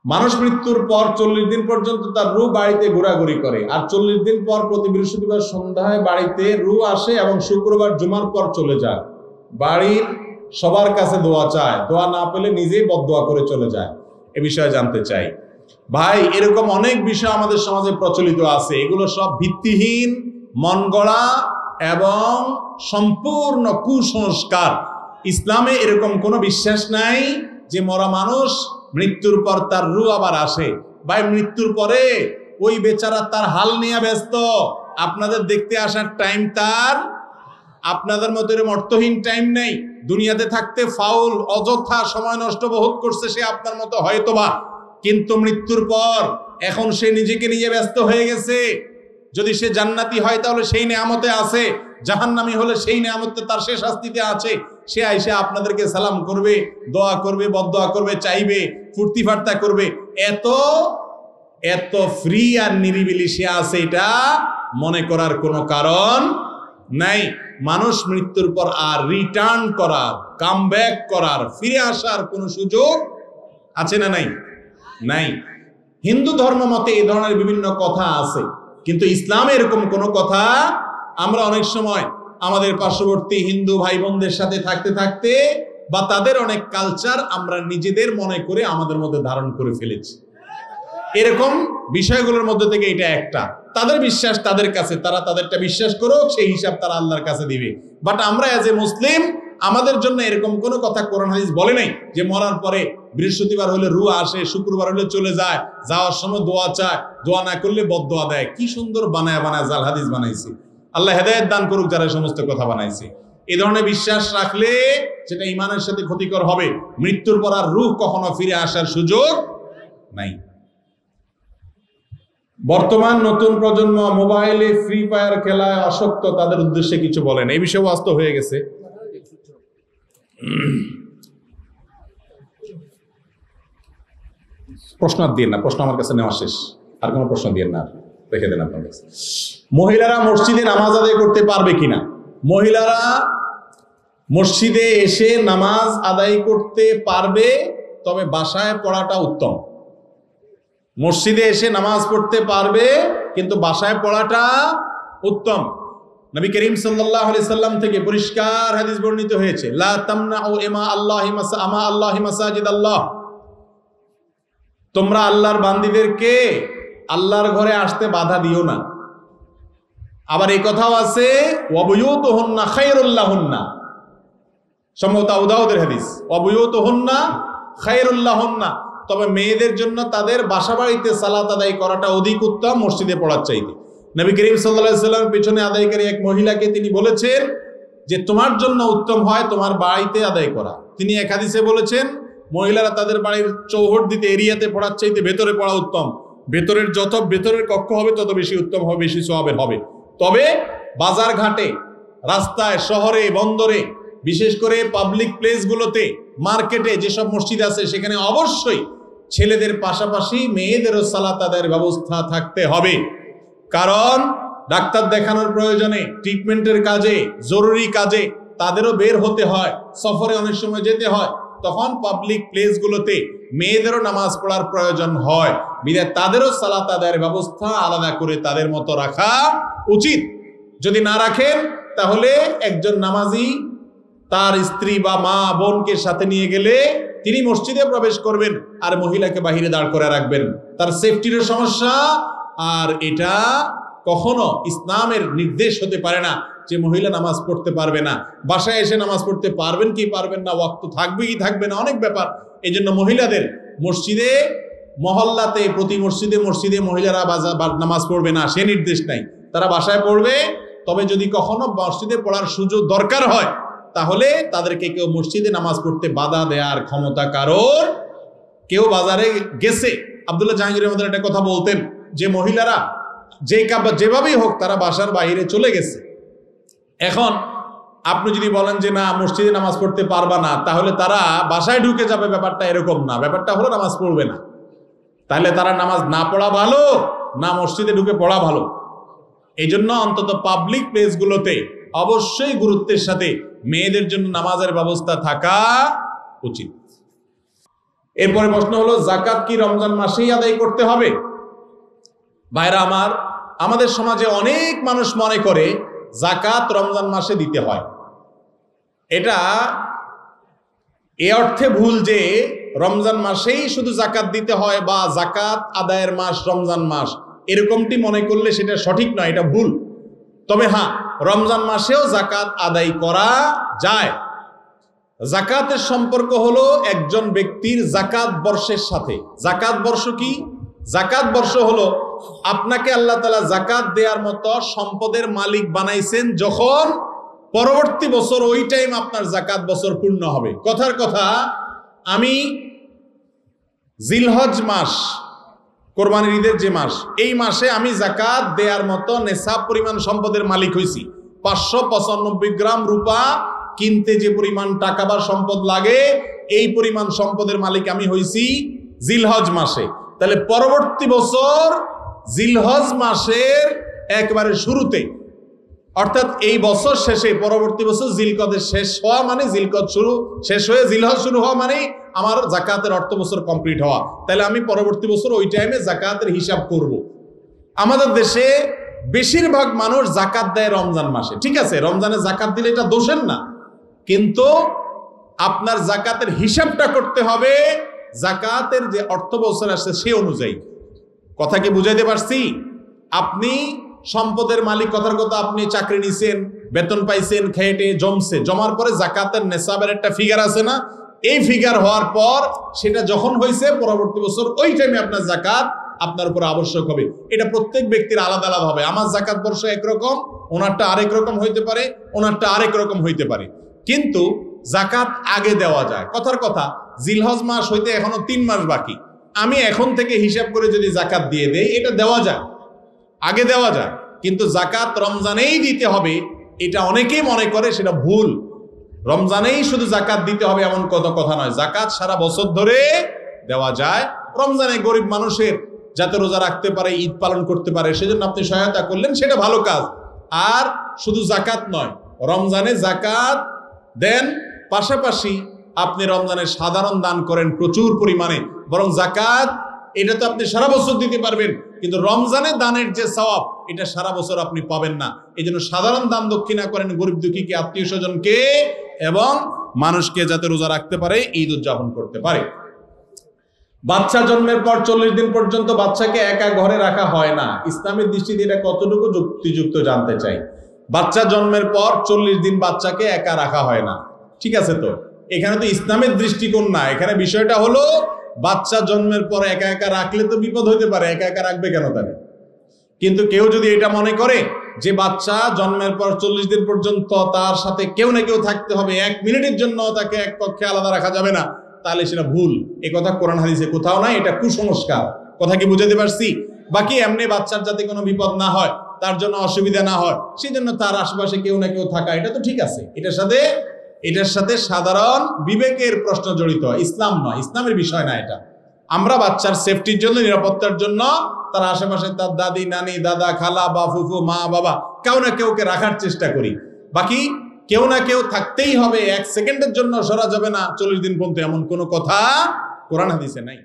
মানুষ মৃত্যুর পর 40 দিন পর্যন্ত তার রূহ বাড়িতে ঘোরাঘুরি করে, আর 40 দিন পর প্রতি বৃহস্পতিবার সন্ধ্যায় বাড়িতে রূহ আসে এবং শুক্রবার জুমার পর চলে যায়। বাড়ির সবার কাছে দোয়া চায়, দোয়া না পেলে নিজেই বদদোয়া করে চলে যায়। এ বিষয়ে জানতে চাই ভাই। এরকম অনেক বিষয় আমাদের সমাজে প্রচলিত আছে, এগুলো সব ভিত্তিহীন, মন গড়া এবং সম্পূর্ণ কুসংস্কার। ইসলামে এরকম কোনো বিশ্বাস নাই যে মরা মানুষ মৃত্যুর পর তার রূহ আবার আসে। ভাই, মৃত্যুর পরে ওই বেচারা তার হাল নিয়ে ব্যস্ত, আপনাদের দেখতে আসার টাইম তার আপনাদের মতো এরকম অর্থহীন টাইম নেই। দুনিয়াতে থাকতে ফাউল অযথা সময় নষ্ট বহুত করছে সে আপনার মতো হয়তোবা, কিন্তু মৃত্যুর পর এখন সে নিজেকে নিয়ে ব্যস্ত হয়ে গেছে। যদি সে জান্নাতি হয় তাহলে সেই নেয়ামতে আছে, জাহান্নামী হলে সেই নেয়ামতে তার সে শাস্তিতে আছে। সে আইসে আপনাদেরকে সালাম করবে, দোয়া করবে, বদদোয়া করবে, চাইবে, ফুর্তি ফার্তা করবে। এত এত ফ্রি আর নিরিবিলি সে আছে, এটা মনে করার কোনো কারণ নাই। মানুষ মৃত্যুর পর আর রিটার্ন করার, কাম ব্যাক করার, ফিরে আসার কোনো সুযোগ আছে না নাই? নাই। হিন্দু ধর্ম মতে এই ধরনের বিভিন্ন কথা আছে, কিন্তু ইসলামে এরকম কোনো কথা আমরা অনেক সময় আমাদের পার্শ্ববর্তী হিন্দু ভাই বোনদের সাথে থাকতে থাকতে বা তাদের অনেক কালচার আমরা নিজেদের মনে করে আমাদের মধ্যে ধারণ করে ফেলেছি। এরকম বিষয়গুলোর মধ্যে থেকে এটা একটা। তাদের বিশ্বাস তাদের কাছে, তারা তাদেরটা বিশ্বাস করুক, সেই হিসাব তারা আল্লাহর কাছে দিবে। বাট আমরা এজ এ মুসলিম, আমাদের জন্য এরকম কোনো কথা কোরআন হাদিস বলে নাই যে মরার পরে বৃহস্পতিবার হলে রূহ আসে, শুক্রবার হলে চলে যায়, যাওয়ার সময় দোয়া চায়, দোয়া না করলে বদদোয়া দেয়। কি সুন্দর বানায় বানায় জাল হাদিস বানাইছে। আল্লাহ হেদায়েত দান করুক যারা সমস্ত কথা বানাইছে। এই ধরনের বিশ্বাস রাখলে সেটা ঈমানের সাথে ক্ষতিকর হবে। মৃত্যুর পর আর রূহ কখনো ফিরে আসার সুযোগ নাই। বর্তমান নতুন প্রজন্ম মোবাইলে ফ্রি ফায়ার খেলায় আসক্ত, তাদের উদ্দেশ্যে কিছু বলেন। এই বিষয়ে বাস্তব হয়ে গেছে। প্রশ্ন আর দিয়ে না, প্রশ্ন আমার কাছে নেওয়া শেষ। আর কোনো প্রশ্ন দিয়ে না, রেখে দেন আপনার কাছে। মহিলারা মসজিদে নামাজ আদায় করতে পারবে কিনা? মহিলারা মসজিদে এসে নামাজ আদায় করতে পারবে, তবে বাসায় পড়াটা উত্তম। মসজিদে এসে নামাজ পড়তে পারবে, কিন্তু বাসায় পড়াটা উত্তম। নবী করিম সাল্লাল্লাহু আলাইহি সাল্লাম থেকে পরিষ্কার হাদিস বর্ণিত হয়েছে, লা তামনাউ ইমা আল্লাহি মাসাজিদ আল্লাহ। তোমরা আল্লাহর বান্দীদেরকে আল্লাহর ঘরে আসতে বাধা দিও না। আবার এই কথাও আছে, ওয়া বুয়ুতুহুন্না খায়রুল লাহুন্না, সম্ভবত আবু দাউদের হাদিস, ওয়া বুয়ুতুহুন্না খায়রুল লাহুন্না। তবে মেয়েদের জন্য তাদের বাসা বাড়িতে সালাত আদায় করাটা অধিক উত্তম মসজিদে পড়ার চাইতে। নবী করিম সাল্লাল্লাহু আলাইহি সাল্লামের পিছনে আদায়কারী এক মহিলাকে তিনি বলেছেন যে তোমার জন্য উত্তম হয় তোমার বাড়িতে আদায় করা। তিনি এক হাদিসে বলেছেন মহিলারা তাদের বাড়ির চৌহদ দিতে এরিয়াতে পড়ার চাইতে ভেতরে পড়া উত্তম। ভেতরের যত ভেতরের কক্ষ হবে তত বেশি উত্তম হবে, বেশি সওয়াবের হবে। তবে বাজার ঘাটে, রাস্তায়, শহরে, বন্দরে, বিশেষ করে পাবলিক প্লেসগুলোতে, মার্কেটে যেসব মসজিদ আছে সেখানে অবশ্যই ছেলেদের পাশাপাশি মেয়েদেরও সালাত আদায়ের ব্যবস্থা থাকতে হবে। কারণ ডাক্তার দেখানোর প্রয়োজনে, ট্রিটমেন্টের কাজে, জরুরি কাজে তাদেরও বের হতে হয়, সফরে অনেক সময় যেতে হয়, তখন পাবলিক প্লেসগুলোতে মেয়েদেরও নামাজ পড়ার প্রয়োজন হয়। বিধায় তাদেরও সালাত আদায়ের ব্যবস্থা আলাদা করে তাদের মতো রাখা উচিত। যদি না রাখেন তাহলে একজন নামাজি তার স্ত্রী বা মা বোনকে সাথে নিয়ে গেলে তিনি মসজিদে প্রবেশ করবেন আর মহিলাকে বাহিরে দাঁড় করে রাখবেন, তার সেফটির সমস্যা। আর এটা কখনো ইসলামের নির্দেশ হতে পারে না যে মহিলা নামাজ পড়তে পারবে না। বাসায় এসে নামাজ পড়তে পারবেন কি পারবেন না, ওয়াক্ত থাকবে কি থাকবে না, অনেক ব্যাপার। এই জন্য মহিলাদের মসজিদে, মহল্লাতে, প্রতি মসজিদে মসজিদে মহিলারা নামাজ পড়বে না সে নির্দেশ নাই, তারা বাসায় পড়বে। তবে যদি কখনো মসজিদে পড়ার সুযোগ দরকার হয় তাহলে তাদেরকে কেউ মসজিদে নামাজ পড়তে বাধা দেওয়ার ক্ষমতা কারোর। কেউ বাজারে গেছে, আব্দুল্লাহ জাহাঙ্গীরের মধ্যে একটা কথা বলতেন যে মহিলারা যেভাবেই হোক তারা বাসার বাইরে চলে গেছে। এখন আপনি যদি বলেন যে না মসজিদে নামাজ পড়তে পারবা না, তাহলে তারা বাসায় ঢুকে যাবে, ব্যাপারটা এরকম না। ব্যাপারটা হলো নামাজ পড়বে না। তাহলে তারা নামাজ না পড়া ভালো না মসজিদে ঢুকে পড়া ভালো? এই জন্য অন্তত পাবলিক প্লেসগুলোতে অবশ্যই গুরুত্বের সাথে মেয়েদের জন্য নামাজের ব্যবস্থা থাকা উচিত। এরপরে প্রশ্ন হলো, জাকাত কি রমজান মাসেই আদায় করতে হবে? ভাইরা আমার, আমাদের সমাজে অনেক মানুষ মনে করে জাকাত রমজান মাসে দিতে হয়। এটা এ অর্থে ভুল যে রমজান মাসেই শুধু জাকাত দিতে হয় বা জাকাত আদায়ের মাস রমজান মাস, এরকমটি মনে করলে সেটা সঠিক নয়, এটা ভুল। তবে হ্যাঁ, রমজান মাসেও জাকাত আদায় করা যায়। জাকাতের সম্পর্ক হলো একজন ব্যক্তির জাকাত বর্ষের সাথে। জাকাত বর্ষ কি? জাকাত বর্ষ হলো আপনাকে আল্লাহ তাআলা জাকাত দেওয়ার মতো সম্পদের মালিক বানাইছেন যখন পরবর্তী বছর ওই টাইম আপনার জাকাত বছর পূর্ণ হবে। কথার কথা, আমি জিলহজ মাস, কোরবানির ঈদের যে মাস, এই মাসে আমি জাকাত দেওয়ার মতো নেশাব পরিমাণ সম্পদের মালিক হইছি। 595 গ্রাম রূপা কিনতে যে পরিমাণ টাকা বা সম্পদ লাগে, এই পরিমাণ সম্পদের মালিক আমি হইছি জিলহজ মাসে। তাহলে পরবর্তী বছর জিলহজ মাসের একবারে শুরুতে, অর্থাৎ এই বছর শেষে পরবর্তী বছর জিলকদের শেষ হওয়া মানে জিলকদ শেষ হয়ে জিলহজ শুরু হওয়া মানে আমার জাকাতের অর্থ বছর কমপ্লিট হওয়া। তাহলে আমি পরবর্তী বছর ওই টাইমে জাকাতের হিসাব করব। আমাদের দেশে বেশিরভাগ মানুষ জাকাত দেয় রমজান মাসে। ঠিক আছে, রমজানে জাকাত দিলে এটা দোষের না, কিন্তু আপনার জাকাতের হিসাবটা করতে হবে জাকাতের যে অর্থ বছর আসছে সে অনুযায়ী। কথা কি বুঝাইতে পারছি? আপনি সম্পদের মালিক, কথার কথা, আপনি চাকরি নিছেন, বেতন পাইছেন, খেটে জমছে, জমার পরে জাকাতের নেশাবের একটা ফিগার আছে না, এই ফিগার হওয়ার পর সেটা যখন হয়েছে পরবর্তী বছর ওই টাইমে আপনার জাকাত আপনার উপর আবশ্যক হবে। এটা প্রত্যেক ব্যক্তির আলাদা আলাদা হবে। আমার জাকাত বর্ষ একরকম, ওনারটা আরেক রকম হইতে পারে, ওনারটা আরেক রকম হইতে পারে, কিন্তু জাকাত আগে দেওয়া যায়। কথার কথা, জিলহজ মাস হইতে এখনো 3 মাস বাকি, আমি এখন থেকে হিসাব করে যদি জাকাত দিয়ে দেই, এটা দেওয়া যায়, আগে দেওয়া যায়। কিন্তু জাকাত রমজানেই দিতে হবে, এটা অনেকেই মনে করে, সেটা ভুল। রমজানেই শুধু জাকাত দিতে হবে এমন কথা নয়, জাকাত সারা বছর ধরে দেওয়া যায়। রমজানে গরিব মানুষের যাতে রোজা রাখতে পারে, ঈদ পালন করতে পারে, সেজন্য আপনি সহায়তা করলেন, সেটা ভালো কাজ। আর শুধু জাকাত নয়, রমজানে জাকাত দেন, পাশাপাশি আপনি রমজানে সাধারণ দান করেন প্রচুর পরিমাণে। বরং জাকাত এটা তো আপনি সারা বছর দিতে পারবেন, কিন্তু রমজানে দানের যে সওয়াব এটা সারা বছর আপনি পাবেন না। এই জন্য সাধারণ দান দক্ষিণা করেন গরিব দুঃখীকে, আত্মীয় স্বজনকে, এবং মানুষকে যাতে রোজা রাখতে পারে, ঈদ উদযাপন করতে পারে। বাচ্চা জন্মের পর 40 দিন পর্যন্ত বাচ্চাকে একা ঘরে রাখা হয় না। ইসলামের দৃষ্টিতে এটা কতটুকু যুক্তিযুক্ত জানতে চাই। বাচ্চা জন্মের পর 40 দিন বাচ্চাকে একা রাখা হয় না, ঠিক আছে? তো এখানে তো ইসলামের দৃষ্টিকোণ না, এখানে বিষয়টা হলো বাচ্চা জন্মের পর একা একা রাখলে তো বিপদ হইতে পারে, একা একা রাখবে কেন তাহলে? কিন্তু কেউ যদি এটা মনে করে যে বাচ্চা জন্মের পর 40 দিন পর্যন্ত তার সাথে কেউ না কেউ থাকতে হবে, 1 মিনিটের জন্য তাকে এক কক্ষে আলাদা রাখা যাবে না, তাহলে সেটা ভুল। এই কথা কোরআন হাদিসে কোথাও নাই, এটা কুসংস্কার। কথা কি বুঝাতে পারছি? বাকি এমনি বাচ্চার যাতে কোনো বিপদ না হয়, তার জন্য অসুবিধা না হয়, সেই জন্য তার আশেপাশে কেউ না কেউ থাকা, এটা তো ঠিক আছে। এটার সাথে সাধারণ বিবেকের প্রশ্ন জড়িত, ইসলাম নয়, ইসলামের বিষয় না এটা। আমরা বাচ্চার সেফটির জন্য, নিরাপত্তার জন্য তার আশেপাশে তার দাদি, নানি, দাদা, খালা বা ফুফু, মা, বাবা, কেউ না কেউকে রাখার চেষ্টা করি। বাকি কেউ না কেউ থাকতেই হবে, 1 সেকেন্ডের জন্য সরা যাবে না 40 দিন পর্যন্ত, এমন কোনো কথা কোরআন হাদিসে নাই।